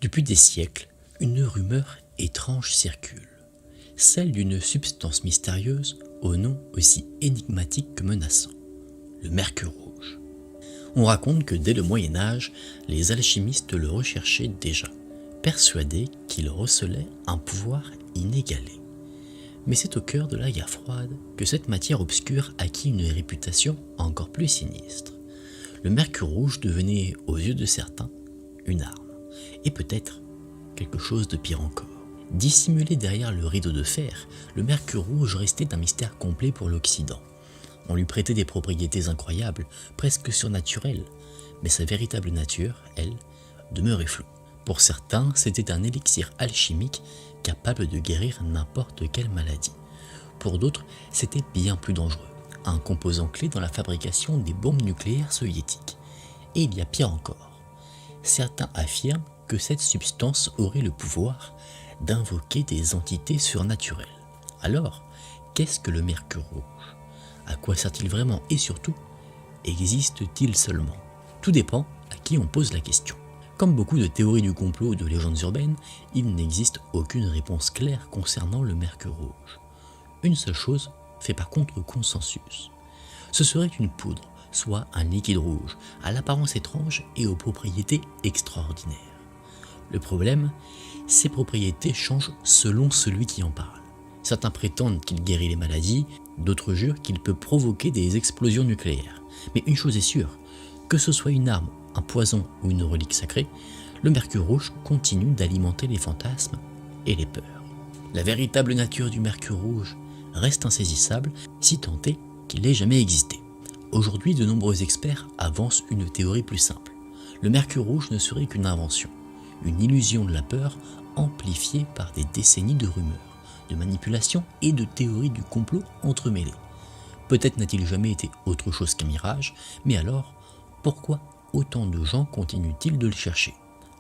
Depuis des siècles, une rumeur étrange circule, celle d'une substance mystérieuse au nom aussi énigmatique que menaçant, le mercure rouge. On raconte que dès le Moyen-Âge, les alchimistes le recherchaient déjà, persuadés qu'il recelait un pouvoir inégalé. Mais c'est au cœur de la guerre froide que cette matière obscure acquit une réputation encore plus sinistre. Le mercure rouge devenait, aux yeux de certains, une arme, et peut-être quelque chose de pire encore. Dissimulé derrière le rideau de fer, le mercure rouge restait un mystère complet pour l'Occident. On lui prêtait des propriétés incroyables, presque surnaturelles, mais sa véritable nature, elle, demeurait floue. Pour certains, c'était un élixir alchimique capable de guérir n'importe quelle maladie. Pour d'autres, c'était bien plus dangereux, un composant clé dans la fabrication des bombes nucléaires soviétiques. Et il y a pire encore. Certains affirment que cette substance aurait le pouvoir d'invoquer des entités surnaturelles. Alors, qu'est-ce que le mercure rouge? À quoi sert-il vraiment? Et surtout, existe-t-il seulement? Tout dépend à qui on pose la question. Comme beaucoup de théories du complot ou de légendes urbaines, il n'existe aucune réponse claire concernant le mercure rouge. Une seule chose fait par contre consensus. Ce serait une poudre, soit un liquide rouge, à l'apparence étrange et aux propriétés extraordinaires. Le problème, ces propriétés changent selon celui qui en parle. Certains prétendent qu'il guérit les maladies, d'autres jurent qu'il peut provoquer des explosions nucléaires. Mais une chose est sûre, que ce soit une arme, un poison ou une relique sacrée, le mercure rouge continue d'alimenter les fantasmes et les peurs. La véritable nature du mercure rouge reste insaisissable, si tant est qu'il ait jamais existé. Aujourd'hui, de nombreux experts avancent une théorie plus simple. Le mercure rouge ne serait qu'une invention, une illusion de la peur amplifiée par des décennies de rumeurs, de manipulations et de théories du complot entremêlées. Peut-être n'a-t-il jamais été autre chose qu'un mirage, mais alors, pourquoi autant de gens continuent-ils de le chercher?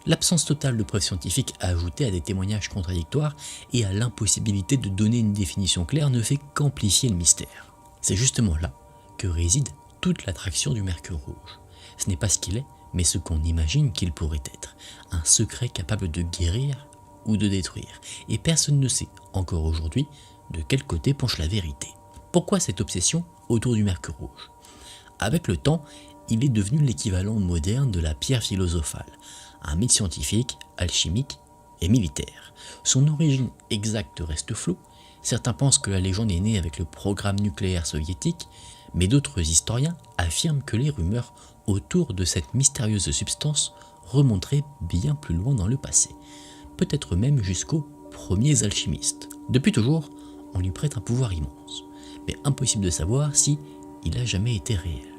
L'absence totale de preuves scientifiques ajoutée à des témoignages contradictoires et à l'impossibilité de donner une définition claire ne fait qu'amplifier le mystère. C'est justement là que réside toute l'attraction du mercure rouge. Ce n'est pas ce qu'il est, mais ce qu'on imagine qu'il pourrait être. Un secret capable de guérir ou de détruire. Et personne ne sait, encore aujourd'hui, de quel côté penche la vérité. Pourquoi cette obsession autour du mercure rouge? Avec le temps, il est devenu l'équivalent moderne de la pierre philosophale, un mythe scientifique, alchimique et militaire. Son origine exacte reste floue. Certains pensent que la légende est née avec le programme nucléaire soviétique, mais d'autres historiens affirment que les rumeurs autour de cette mystérieuse substance remonteraient bien plus loin dans le passé, peut-être même jusqu'aux premiers alchimistes. Depuis toujours, on lui prête un pouvoir immense, mais impossible de savoir si il a jamais été réel,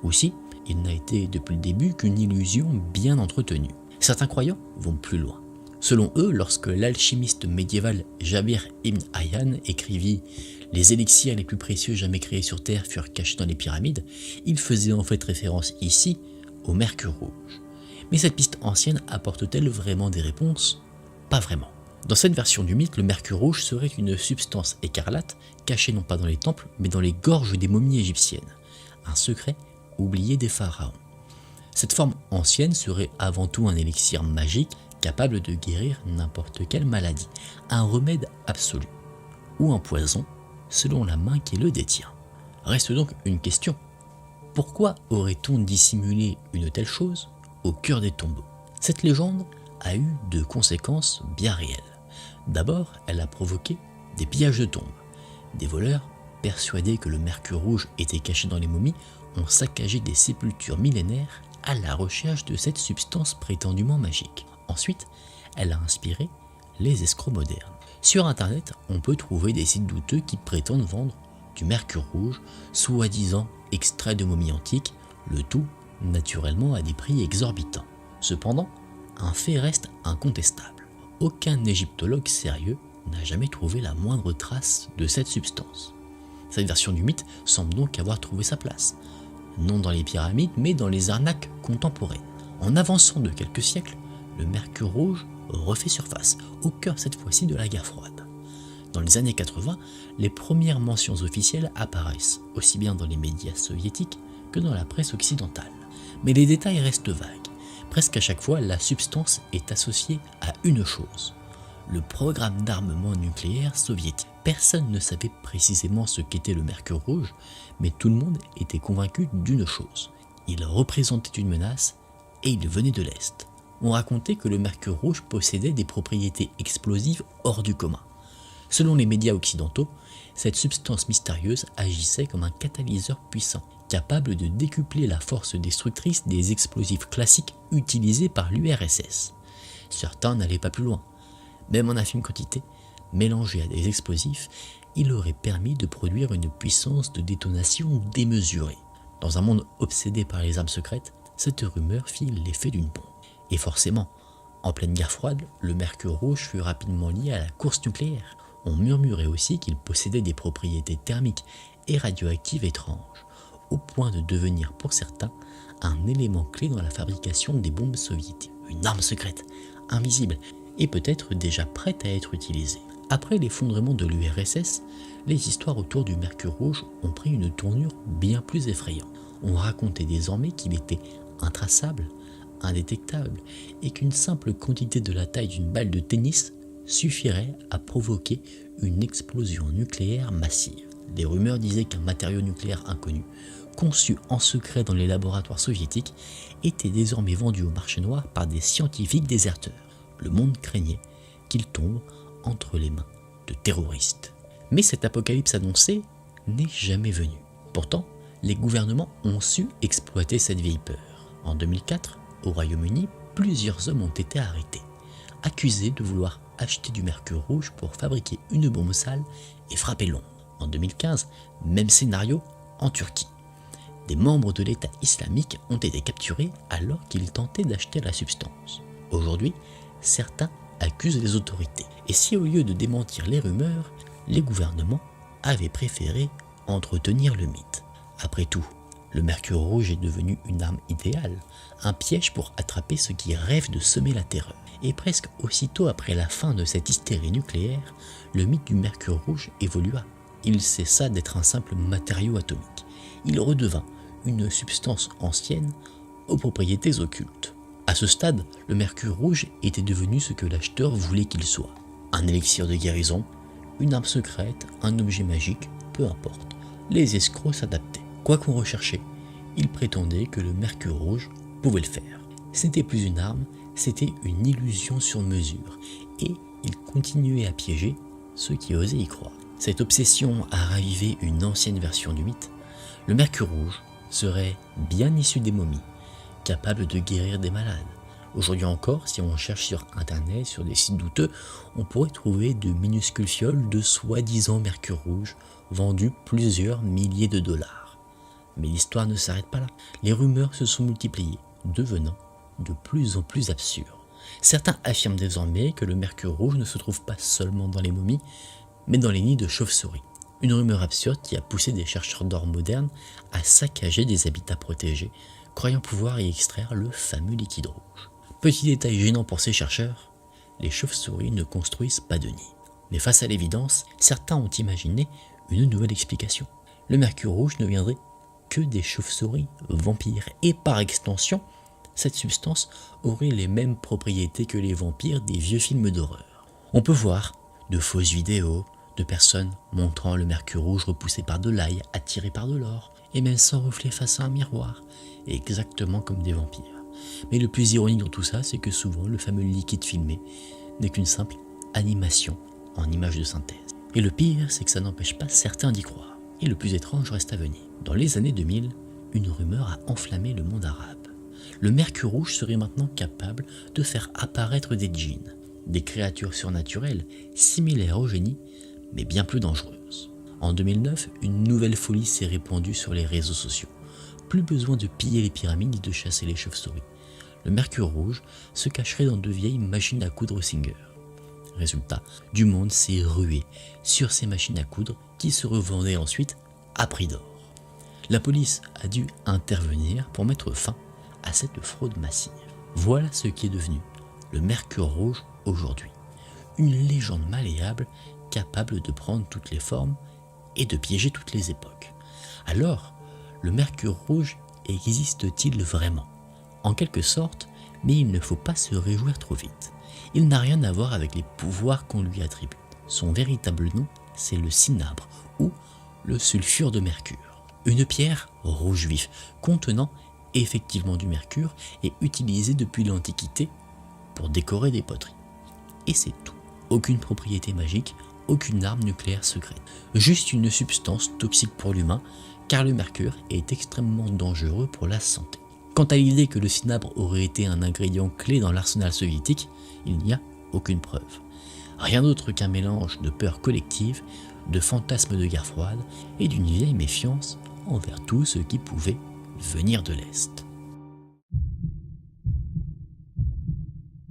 ou si il n'a été depuis le début qu'une illusion bien entretenue. Certains croyants vont plus loin. Selon eux, lorsque l'alchimiste médiéval Jabir ibn Hayyan écrivit « Les élixirs les plus précieux jamais créés sur Terre furent cachés dans les pyramides », il faisait en fait référence ici au mercure rouge. Mais cette piste ancienne apporte-t-elle vraiment des réponses? Pas vraiment. Dans cette version du mythe, le mercure rouge serait une substance écarlate cachée non pas dans les temples, mais dans les gorges des momies égyptiennes. Un secret oublié des pharaons. Cette forme ancienne serait avant tout un élixir magique capable de guérir n'importe quelle maladie, un remède absolu, ou un poison selon la main qui le détient. Reste donc une question. Pourquoi aurait-on dissimulé une telle chose au cœur des tombeaux? Cette légende a eu deux conséquences bien réelles. D'abord, elle a provoqué des pillages de tombes. Des voleurs, persuadés que le mercure rouge était caché dans les momies, ont saccagé des sépultures millénaires à la recherche de cette substance prétendument magique. Ensuite, elle a inspiré les escrocs modernes. Sur internet, on peut trouver des sites douteux qui prétendent vendre du mercure rouge, soi-disant extrait de momies antiques, le tout naturellement à des prix exorbitants. Cependant, un fait reste incontestable. Aucun égyptologue sérieux n'a jamais trouvé la moindre trace de cette substance. Cette version du mythe semble donc avoir trouvé sa place, non dans les pyramides, mais dans les arnaques contemporaines. En avançant de quelques siècles, le mercure rouge refait surface, au cœur cette fois-ci de la guerre froide. Dans les années 80, les premières mentions officielles apparaissent, aussi bien dans les médias soviétiques que dans la presse occidentale. Mais les détails restent vagues. Presque à chaque fois, la substance est associée à une chose, le programme d'armement nucléaire soviétique. Personne ne savait précisément ce qu'était le mercure rouge, mais tout le monde était convaincu d'une chose. Il représentait une menace et il venait de l'Est. On racontait que le mercure rouge possédait des propriétés explosives hors du commun. Selon les médias occidentaux, cette substance mystérieuse agissait comme un catalyseur puissant, capable de décupler la force destructrice des explosifs classiques utilisés par l'URSS. Certains n'allaient pas plus loin. Même en infime quantité, mélangé à des explosifs, il aurait permis de produire une puissance de détonation démesurée. Dans un monde obsédé par les armes secrètes, cette rumeur fit l'effet d'une bombe. Et forcément, en pleine guerre froide, le mercure rouge fut rapidement lié à la course nucléaire. On murmurait aussi qu'il possédait des propriétés thermiques et radioactives étranges, au point de devenir pour certains un élément clé dans la fabrication des bombes soviétiques. Une arme secrète, invisible, et peut-être déjà prête à être utilisée. Après l'effondrement de l'URSS, les histoires autour du mercure rouge ont pris une tournure bien plus effrayante. On racontait désormais qu'il était intraçable, indétectable, et qu'une simple quantité de la taille d'une balle de tennis suffirait à provoquer une explosion nucléaire massive. Les rumeurs disaient qu'un matériau nucléaire inconnu, conçu en secret dans les laboratoires soviétiques, était désormais vendu au marché noir par des scientifiques déserteurs. Le monde craignait qu'il tombe entre les mains de terroristes. Mais cet apocalypse annoncé n'est jamais venu. Pourtant, les gouvernements ont su exploiter cette vieille peur. En 2004, au Royaume-Uni, plusieurs hommes ont été arrêtés, accusés de vouloir acheter du mercure rouge pour fabriquer une bombe sale et frapper Londres. En 2015, même scénario en Turquie. Des membres de l'État islamique ont été capturés alors qu'ils tentaient d'acheter la substance. Aujourd'hui, certains accusent les autorités. Et si au lieu de démentir les rumeurs, les gouvernements avaient préféré entretenir le mythe. Après tout, le mercure rouge est devenu une arme idéale, un piège pour attraper ceux qui rêvent de semer la terreur. Et presque aussitôt après la fin de cette hystérie nucléaire, le mythe du mercure rouge évolua. Il cessa d'être un simple matériau atomique. Il redevint une substance ancienne aux propriétés occultes. À ce stade, le mercure rouge était devenu ce que l'acheteur voulait qu'il soit. Un élixir de guérison, une arme secrète, un objet magique, peu importe. Les escrocs s'adaptaient. Quoi qu'on recherchait, ils prétendaient que le mercure rouge pouvait le faire. Ce n'était plus une arme, c'était une illusion sur mesure. Et ils continuaient à piéger ceux qui osaient y croire. Cette obsession a ravivé une ancienne version du mythe. Le mercure rouge serait bien issu des momies, capable de guérir des malades. Aujourd'hui encore, si on cherche sur internet, sur des sites douteux, on pourrait trouver de minuscules fioles de soi-disant mercure rouge vendues plusieurs milliers de dollars. Mais l'histoire ne s'arrête pas là. Les rumeurs se sont multipliées, devenant de plus en plus absurdes. Certains affirment désormais que le mercure rouge ne se trouve pas seulement dans les momies, mais dans les nids de chauves-souris. Une rumeur absurde qui a poussé des chercheurs d'or modernes à saccager des habitats protégés, croyant pouvoir y extraire le fameux liquide rouge. Petit détail gênant pour ces chercheurs, les chauves-souris ne construisent pas de nid. Mais face à l'évidence, certains ont imaginé une nouvelle explication. Le mercure rouge ne viendrait que des chauves-souris vampires, et par extension, cette substance aurait les mêmes propriétés que les vampires des vieux films d'horreur. On peut voir de fausses vidéos de personnes montrant le mercure rouge repoussé par de l'ail, attiré par de l'or, et même sans reflet face à un miroir, exactement comme des vampires. Mais le plus ironique dans tout ça, c'est que souvent le fameux liquide filmé n'est qu'une simple animation en image de synthèse. Et le pire, c'est que ça n'empêche pas certains d'y croire. Et le plus étrange reste à venir. Dans les années 2000, une rumeur a enflammé le monde arabe. Le mercure rouge serait maintenant capable de faire apparaître des djinns, des créatures surnaturelles similaires aux génies, mais bien plus dangereuses. En 2009, une nouvelle folie s'est répandue sur les réseaux sociaux. Plus besoin de piller les pyramides et de chasser les chauves-souris. Le mercure rouge se cacherait dans de vieilles machines à coudre Singer. Résultat, du monde s'est rué sur ces machines à coudre qui se revendaient ensuite à prix d'or. La police a dû intervenir pour mettre fin à cette fraude massive. Voilà ce qui est devenu le mercure rouge aujourd'hui. Une légende malléable capable de prendre toutes les formes et de piéger toutes les époques. Alors, le mercure rouge existe-t-il vraiment ? En quelque sorte, Mais il ne faut pas se réjouir trop vite. Il n'a rien à voir avec les pouvoirs qu'on lui attribue. Son véritable nom, c'est le cinabre ou le sulfure de mercure. Une pierre rouge vif contenant effectivement du mercure et utilisée depuis l'Antiquité pour décorer des poteries. Et c'est tout. Aucune propriété magique, aucune arme nucléaire secrète. Juste une substance toxique pour l'humain, car le mercure est extrêmement dangereux pour la santé. Quant à l'idée que le cinabre aurait été un ingrédient clé dans l'arsenal soviétique, il n'y a aucune preuve. Rien d'autre qu'un mélange de peur collective, de fantasmes de guerre froide et d'une vieille méfiance envers tout ce qui pouvait venir de l'Est.